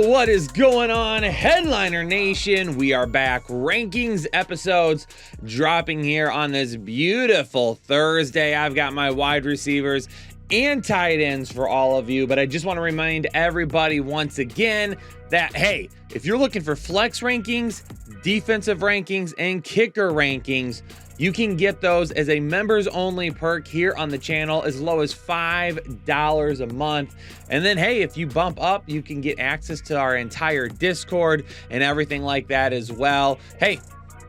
What is going on, Headliner Nation? We are back. Rankings episodes dropping here on this beautiful Thursday. I've got my wide receivers and tight ends for all of you, but I just want to remind everybody once again that, hey, if you're looking for flex rankings, defensive rankings, and kicker rankings, you can get those as a members only perk here on the channel as low as $5 a month. And then, hey, if you bump up, you can get access to our entire Discord and everything like that as well. Hey,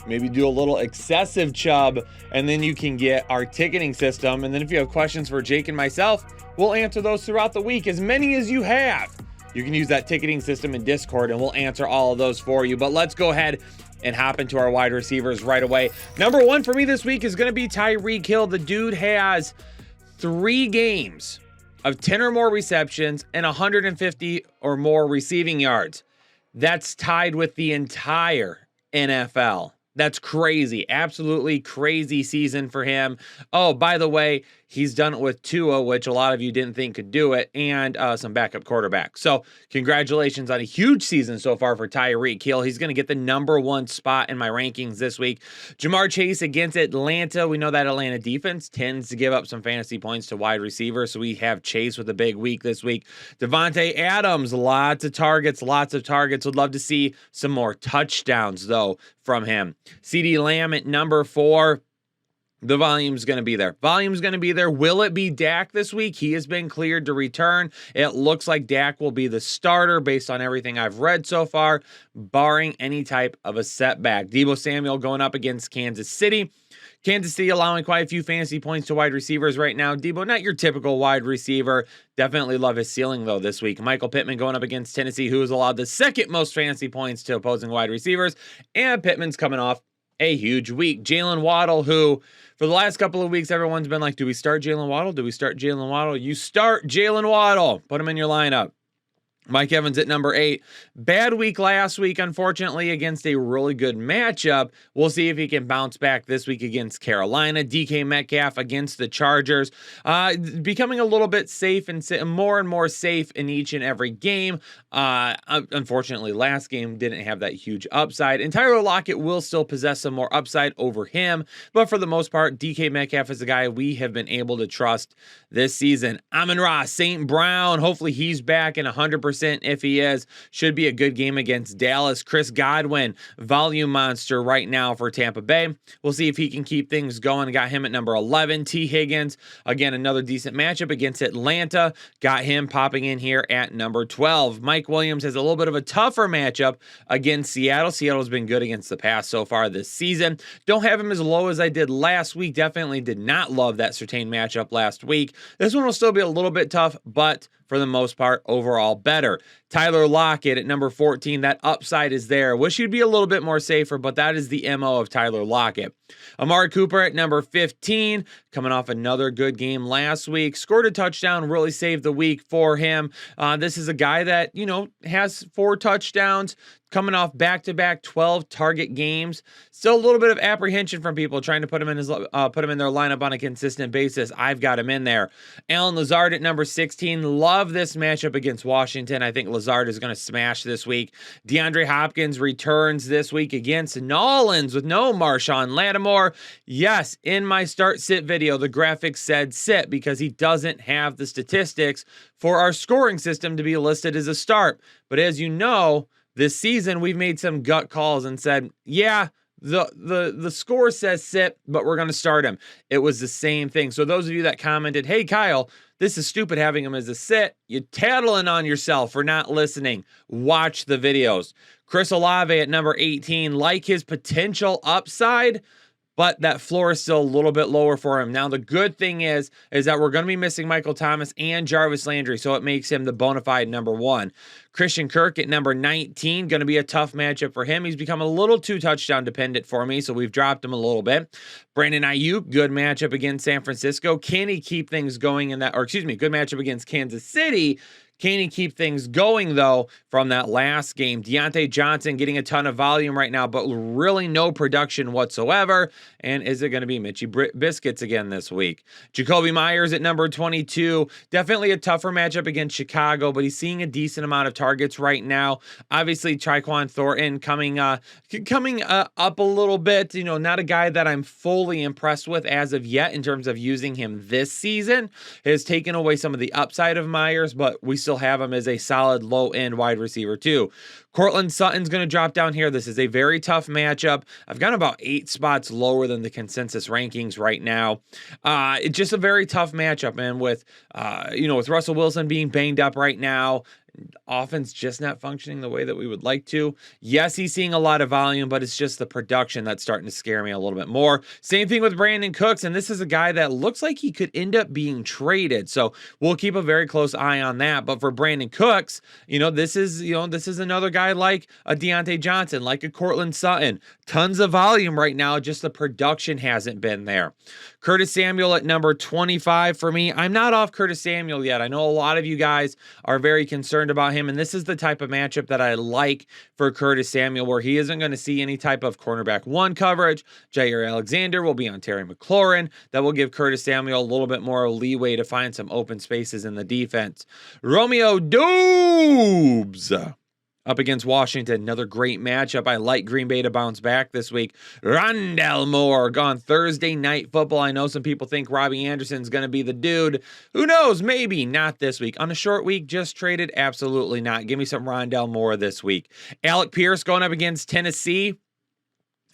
maybe do a little excessive chub, and then you can get our ticketing system. And then if you have questions for Jake and myself, we'll answer those throughout the week, as many as you have. You can use that ticketing system in Discord and we'll answer all of those for you. But let's go ahead and hop into our wide receivers right away. Number one for me this week is going to be Tyreek Hill. The dude has 3 games of 10 or more receptions and 150 or more receiving yards. That's tied with the entire NFL. That's crazy. Absolutely crazy season for him. Oh, by the way, he's done it with Tua, which a lot of you didn't think could do it, and some backup quarterbacks. So congratulations on a huge season so far for Tyreek Hill. He's going to get the number 1 spot in my rankings this week. Ja'Marr Chase against Atlanta. We know that Atlanta defense tends to give up some fantasy points to wide receivers, so we have Chase with a big week this week. Devontae Adams, lots of targets. Would love to see some more touchdowns, though, from him. CeeDee Lamb at number 4. The volume's going to be there. Will it be Dak this week? He has been cleared to return. It looks like Dak will be the starter based on everything I've read so far, barring any type of a setback. Deebo Samuel going up against Kansas City. Kansas City allowing quite a few fantasy points to wide receivers right now. Deebo, not your typical wide receiver. Definitely love his ceiling, though, this week. Michael Pittman going up against Tennessee, who has allowed the second most fantasy points to opposing wide receivers. And Pittman's coming off a huge week. Jalen Waddle, who for the last couple of weeks, everyone's been like, do we start Jalen Waddle? You start Jalen Waddle. Put him in your lineup. Mike Evans at number 8. Bad week last week, unfortunately, against a really good matchup. We'll see if he can bounce back this week against Carolina. DK Metcalf against the Chargers. Becoming a little bit safe and more and more safe in each and every game. Unfortunately, last game didn't have that huge upside. And Tyler Lockett will still possess some more upside over him. But for the most part, DK Metcalf is the guy we have been able to trust this season. Amon-Ra St. Brown. Hopefully he's back in 100%. If he is, should be a good game against Dallas. Chris Godwin, volume monster right now for Tampa Bay. We'll see if he can keep things going. Got him at number 11. T. Higgins, again, another decent matchup against Atlanta. Got him popping in here at number 12. Mike Williams has a little bit of a tougher matchup against Seattle. Seattle's been good against the pass so far this season. Don't have him as low as I did last week. Definitely did not love that Surtain matchup last week. This one will still be a little bit tough, but for the most part, overall better. Tyler Lockett at number 14. That upside is there. Wish he'd be a little bit more safer, but that is the MO of Tyler Lockett. Amari Cooper at number 15. Coming off another good game last week. Scored a touchdown, really saved the week for him. This is a guy that, has 4 touchdowns. Coming off back-to-back 12 target games. Still a little bit of apprehension from people trying to put him in their lineup on a consistent basis. I've got him in there. Allen Lazard at number 16. Love this matchup against Washington. I think Lazard is going to smash this week. DeAndre Hopkins returns this week against Nolans with no Marshawn Lattimore. Yes, in my start-sit video, the graphics said sit because he doesn't have the statistics for our scoring system to be listed as a start. But as you know, this season, we've made some gut calls and said, yeah, the score says sit, but we're going to start him. It was the same thing. So those of you that commented, hey, Kyle, this is stupid having him as a sit. You're tattling on yourself for not listening. Watch the videos. Chris Olave at number 18, like his potential upside, but that floor is still a little bit lower for him. Now, the good thing is that we're going to be missing Michael Thomas and Jarvis Landry, so it makes him the bona fide number 1. Christian Kirk at number 19, going to be a tough matchup for him. He's become a little too touchdown dependent for me, so we've dropped him a little bit. Brandon Ayuk, good matchup against San Francisco. Can he keep things going in that, good matchup against Kansas City. Can he keep things going, though, from that last game? Deontay Johnson getting a ton of volume right now, but really no production whatsoever. And is it going to be Mitchie Biscuits again this week? Jakobi Meyers at number 22. Definitely a tougher matchup against Chicago, but he's seeing a decent amount of targets right now. Obviously, Tyquan Thornton coming up a little bit. You know, not a guy that I'm fully impressed with as of yet in terms of using him this season. Has taken away some of the upside of Meyers, but we still have him as a solid low-end wide receiver too. Cortland Sutton's going to drop down here. This is a very tough matchup. I've got about 8 spots lower than the consensus rankings right now. It's just a very tough matchup, man, with with Russell Wilson being banged up right now. Offense just not functioning the way that we would like to. Yes, he's seeing a lot of volume, but it's just the production that's starting to scare me a little bit more. Same thing with Brandon Cooks, and this is a guy that looks like he could end up being traded. So we'll keep a very close eye on that. But for Brandon Cooks, this is another guy like a Deontay Johnson, like a Cortland Sutton. Tons of volume right now, just the production hasn't been there. Curtis Samuel at number 25 for me. I'm not off Curtis Samuel yet. I know a lot of you guys are very concerned about him, and this is the type of matchup that I like for Curtis Samuel, where he isn't going to see any type of cornerback one coverage. Jair Alexander will be on Terry McLaurin. That will give Curtis Samuel a little bit more leeway to find some open spaces in the defense. Romeo Doubs up against Washington. Another great matchup. I like Green Bay to bounce back this week. Rondale Moore gone Thursday Night Football. I know some people think Robbie Anderson's going to be the dude. Who knows? Maybe not this week. On a short week, just traded? Absolutely not. Give me some Rondale Moore this week. Alec Pierce going up against Tennessee.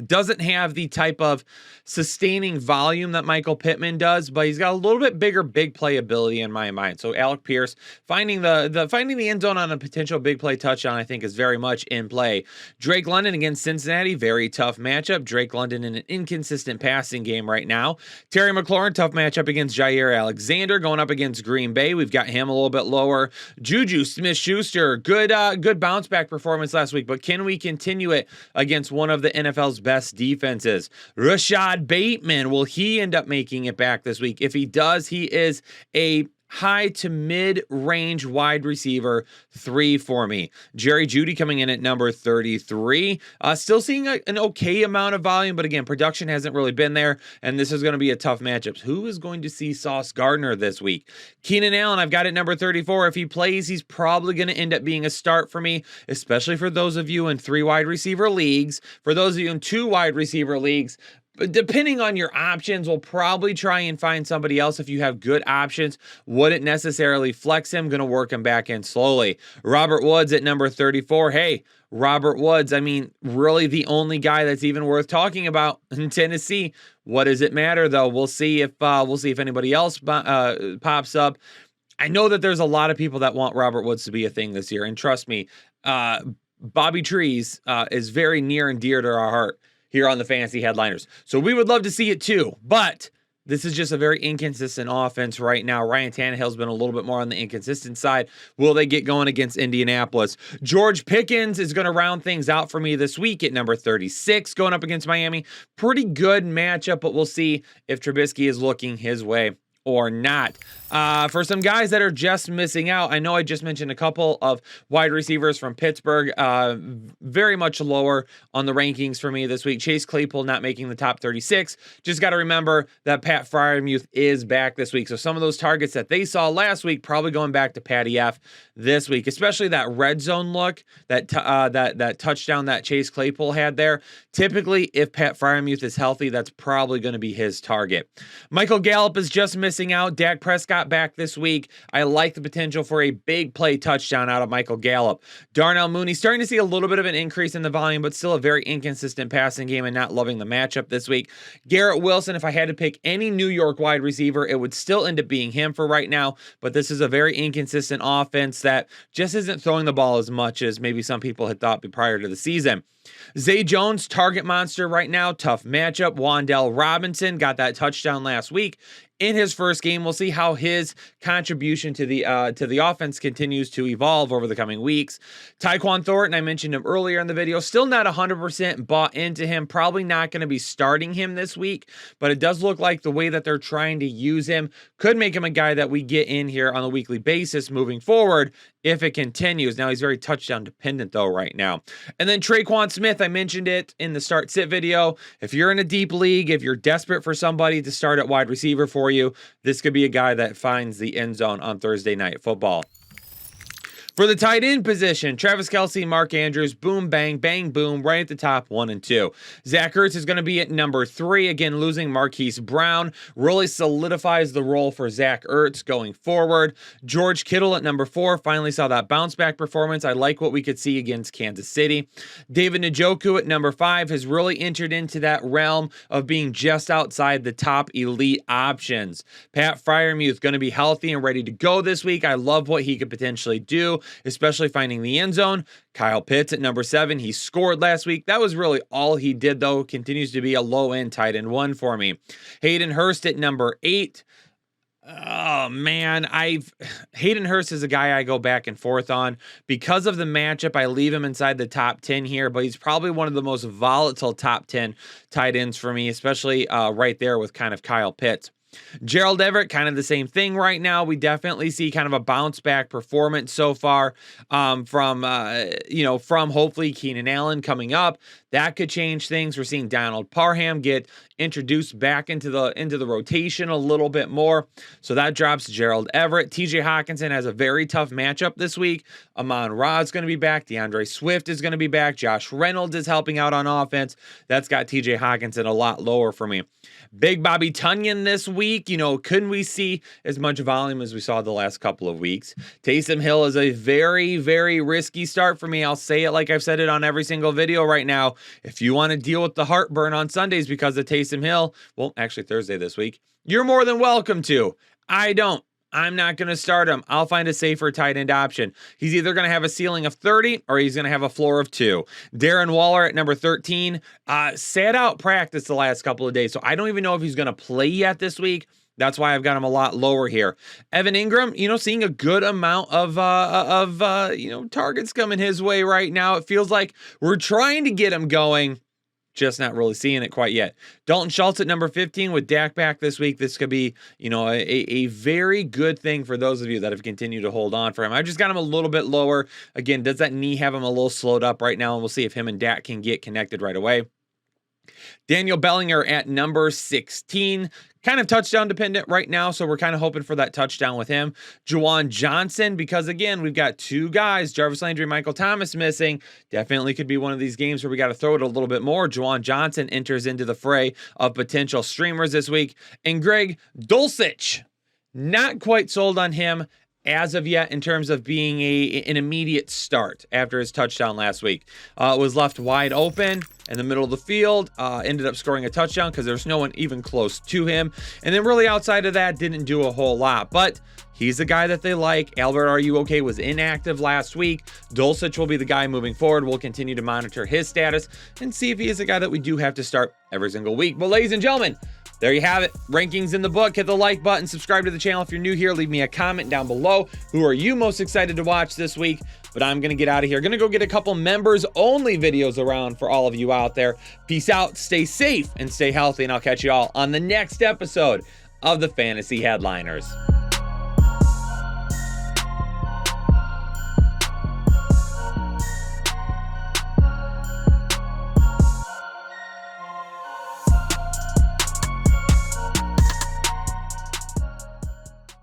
Doesn't have the type of sustaining volume that Michael Pittman does, but he's got a little bit bigger big play ability in my mind. So Alec Pierce finding the end zone on a potential big play touchdown, I think, is very much in play. Drake London against Cincinnati, very tough matchup. Drake London in an inconsistent passing game right now. Terry McLaurin, tough matchup against Jair Alexander, going up against Green Bay. We've got him a little bit lower. Juju Smith-Schuster, good bounce back performance last week, but can we continue it against one of the NFL's best defenses? Rashad Bateman, will he end up making it back this week? If he does, he is a high to mid-range wide receiver 3 for me. Jerry Jeudy coming in at number 33. Still seeing an okay amount of volume, but again, production hasn't really been there, and this is going to be a tough matchup. Who is going to see Sauce Gardner this week? Keenan Allen, I've got at number 34. If he plays, he's probably going to end up being a start for me, especially for those of you in 3 wide receiver leagues. For those of you in 2 wide receiver leagues, depending on your options, we'll probably try and find somebody else if you have good options. Wouldn't necessarily flex him, going to work him back in slowly. Robert Woods at number 34. Hey, Robert Woods, I mean, really the only guy that's even worth talking about in Tennessee. What does it matter, though? We'll see if anybody else pops up. I know that there's a lot of people that want Robert Woods to be a thing this year, and trust me, Bobby Trees is very near and dear to our heart here on the Fantasy Headliners. So we would love to see it too, but this is just a very inconsistent offense right now. Ryan Tannehill's been a little bit more on the inconsistent side. Will they get going against Indianapolis? George Pickens is going to round things out for me this week at number 36, going up against Miami. Pretty good matchup, but we'll see if Trubisky is looking his way or not. For some guys that are just missing out, I know I just mentioned a couple of wide receivers from Pittsburgh, very much lower on the rankings for me this week. Chase Claypool not making the top 36. Just got to remember that Pat Freiermuth is back this week. So some of those targets that they saw last week, probably going back to Patty F this week, especially that red zone look, that touchdown that Chase Claypool had there. Typically, if Pat Freiermuth is healthy, that's probably going to be his target. Michael Gallup is just missing out. Dak Prescott back this week. I like the potential for a big play touchdown out of Michael Gallup. Darnell Mooney starting to see a little bit of an increase in the volume, but still a very inconsistent passing game and not loving the matchup this week. Garrett Wilson, if I had to pick any New York wide receiver, it would still end up being him for right now, but this is a very inconsistent offense that just isn't throwing the ball as much as maybe some people had thought prior to the season. Zay Jones, target monster right now, tough matchup. Wan'Dale Robinson got that touchdown last week in his first game. We'll see how his contribution to the offense continues to evolve over the coming weeks. Tyquan Thornton, I mentioned him earlier in the video, still not 100% bought into him. Probably not going to be starting him this week, but it does look like the way that they're trying to use him could make him a guy that we get in here on a weekly basis moving forward if it continues. Now, he's very touchdown dependent though right now. And then Traquan Smith, I mentioned it in the start sit video. If you're in a deep league, if you're desperate for somebody to start at wide receiver for you, this could be a guy that finds the end zone on Thursday Night Football. For the tight end position, Travis Kelce, Mark Andrews, boom, bang, bang, boom, right at the top, 1 and 2. Zach Ertz is going to be at number 3. Again, losing Marquise Brown really solidifies the role for Zach Ertz going forward. George Kittle at number 4 finally saw that bounce back performance. I like what we could see against Kansas City. David Njoku at number 5 has really entered into that realm of being just outside the top elite options. Pat Freiermuth going to be healthy and ready to go this week. I love what he could potentially do, especially finding the end zone. Kyle Pitts at number 7. He scored last week. That was really all he did, though. Continues to be a low-end tight end 1 for me. Hayden Hurst at number 8. Oh, man. Hayden Hurst is a guy I go back and forth on. Because of the matchup, I leave him inside the top 10 here, but he's probably one of the most volatile top 10 tight ends for me, especially right there with kind of Kyle Pitts. Gerald Everett, kind of the same thing right now. We definitely see kind of a bounce back performance so far from hopefully Keenan Allen coming up. That could change things. We're seeing Donald Parham get introduced back into the rotation a little bit more. So that drops Gerald Everett. TJ Hawkinson has a very tough matchup this week. Amon-Ra is going to be back. DeAndre Swift is going to be back. Josh Reynolds is helping out on offense. That's got TJ Hawkinson a lot lower for me. Big Bobby Tonyan this week. Couldn't we see as much volume as we saw the last couple of weeks? Taysom Hill is a very, very risky start for me. I'll say it like I've said it on every single video right now. If you want to deal with the heartburn on Sundays because of Taysom Hill, well, actually Thursday this week, you're more than welcome to. I don't. I'm not going to start him. I'll find a safer tight end option. He's either going to have a ceiling of 30 or he's going to have a floor of 2. Darren Waller at number 13 sat out practice the last couple of days, so I don't even know if he's going to play yet this week. That's why I've got him a lot lower here. Evan Ingram, seeing a good amount of targets coming his way right now. It feels like we're trying to get him going, just not really seeing it quite yet. Dalton Schultz at number 15 with Dak back this week. This could be, a very good thing for those of you that have continued to hold on for him. I just got him a little bit lower. Again, does that knee have him a little slowed up right now? And we'll see if him and Dak can get connected right away. Daniel Bellinger at number 16. Kind of touchdown dependent right now, so we're kind of hoping for that touchdown with him. Juwan Johnson, because again, we've got 2 guys, Jarvis Landry, Michael Thomas missing. Definitely could be one of these games where we got to throw it a little bit more. Juwan Johnson enters into the fray of potential streamers this week. And Greg Dulcich, not quite sold on him as of yet in terms of being an immediate start after his touchdown last week. Was left wide open in the middle of the field, ended up scoring a touchdown because there's no one even close to him. And then really outside of that, didn't do a whole lot. But he's the guy that they like. Albert RUOK was inactive last week. Dulcich will be the guy moving forward. We'll continue to monitor his status and see if he is a guy that we do have to start every single week. But ladies and gentlemen, there you have it. Rankings in the book. Hit the like button. Subscribe to the channel if you're new here. Leave me a comment down below. Who are you most excited to watch this week? But I'm going to get out of here. Going to go get a couple members only videos around for all of you out there. Peace out. Stay safe and stay healthy. And I'll catch you all on the next episode of the Fantasy Headliners.